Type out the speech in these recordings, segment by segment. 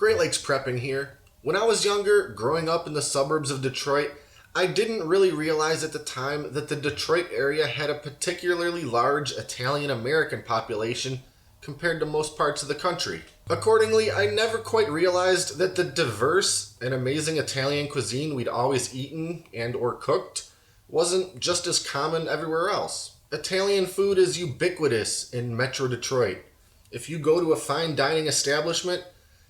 Great Lakes Prepping here. When I was younger, growing up in the suburbs of Detroit, I didn't really realize at the time that the Detroit area had a particularly large Italian-American population compared to most parts of the country. Accordingly, I never quite realized that the diverse and amazing Italian cuisine we'd always eaten and or cooked wasn't just as common everywhere else. Italian food is ubiquitous in Metro Detroit. If you go to a fine dining establishment,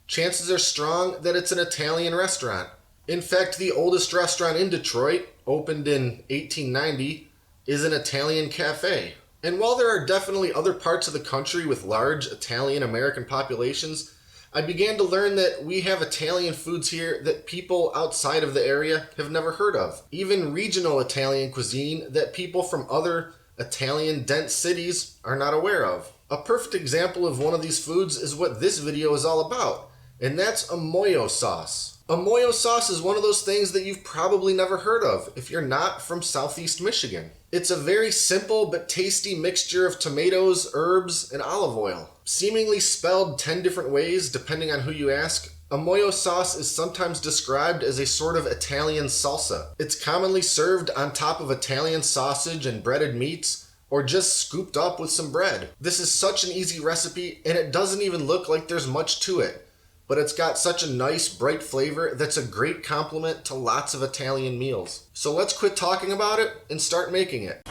chances are strong that it's an Italian restaurant. In fact, the oldest restaurant in Detroit, opened in 1890, is an Italian cafe. And while there are definitely other parts of the country with large Italian-American populations, I began to learn that we have Italian foods here that people outside of the area have never heard of. Even regional Italian cuisine that people from other Italian-dense cities are not aware of. A perfect example of one of these foods is what this video is all about, and that's Ammoghio sauce. Ammoghio sauce is one of those things that you've probably never heard of if you're not from Southeast Michigan. It's a very simple but tasty mixture of tomatoes, herbs, and olive oil. Seemingly spelled 10 different ways depending on who you ask, Ammoghio sauce is sometimes described as a sort of Italian salsa. It's commonly served on top of Italian sausage and breaded meats, or just scooped up with some bread. This is such an easy recipe, and it doesn't even look like there's much to it. But it's got such a nice, bright flavor that's a great complement to lots of Italian meals. So let's quit talking about it and start making it.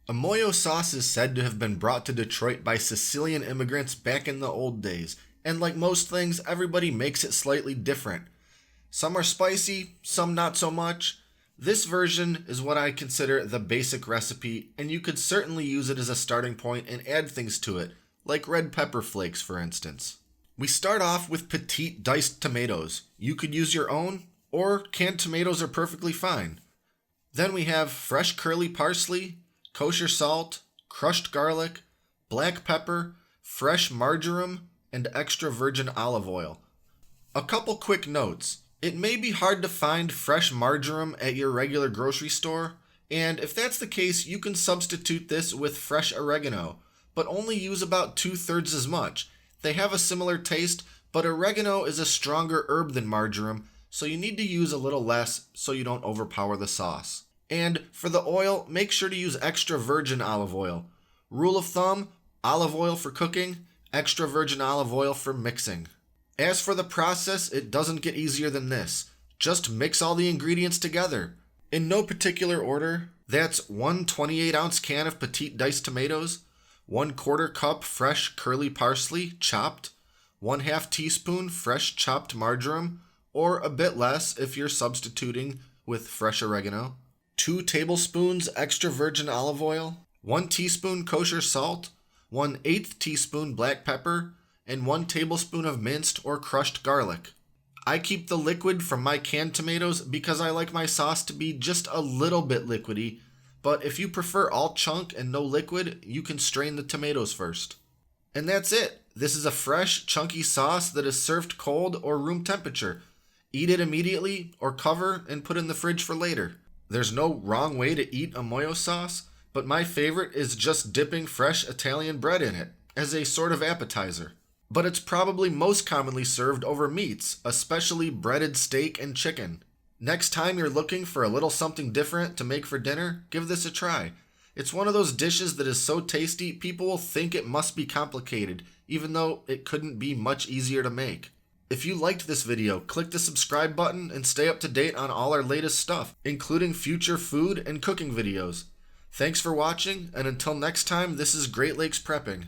Ammoghio sauce is said to have been brought to Detroit by Sicilian immigrants back in the old days, and like most things, everybody makes it slightly different. Some are spicy, some not so much. This version is what I consider the basic recipe, and you could certainly use it as a starting point and add things to it, like red pepper flakes for instance. We start off with petite diced tomatoes. You could use your own, or canned tomatoes are perfectly fine. Then we have fresh curly parsley, kosher salt, crushed garlic, black pepper, fresh marjoram, and extra virgin olive oil. A couple quick notes. It may be hard to find fresh marjoram at your regular grocery store, and if that's the case, you can substitute this with fresh oregano, but only use about 2/3 as much. They have a similar taste, but oregano is a stronger herb than marjoram, so you need to use a little less so you don't overpower the sauce. And for the oil, make sure to use extra virgin olive oil. Rule of thumb, olive oil for cooking, extra virgin olive oil for mixing. As for the process, it doesn't get easier than this. Just mix all the ingredients together. In no particular order, that's 1 28-ounce can of petite diced tomatoes, 1/4 cup fresh curly parsley, chopped, 1/2 teaspoon fresh chopped marjoram, or a bit less if you're substituting with fresh oregano, 2 tablespoons extra virgin olive oil, 1 teaspoon kosher salt, 1/8 teaspoon black pepper, and 1 tablespoon of minced or crushed garlic. I keep the liquid from my canned tomatoes because I like my sauce to be just a little bit liquidy, but if you prefer all chunk and no liquid, you can strain the tomatoes first. And that's it. This is a fresh, chunky sauce that is served cold or room temperature. Eat it immediately or cover and put in the fridge for later. There's no wrong way to eat Ammoghio sauce, but my favorite is just dipping fresh Italian bread in it as a sort of appetizer. But it's probably most commonly served over meats, especially breaded steak and chicken. Next time you're looking for a little something different to make for dinner, give this a try. It's one of those dishes that is so tasty, people will think it must be complicated, even though it couldn't be much easier to make. If you liked this video, click the subscribe button and stay up to date on all our latest stuff, including future food and cooking videos. Thanks for watching, and until next time, this is Great Lakes Prepping.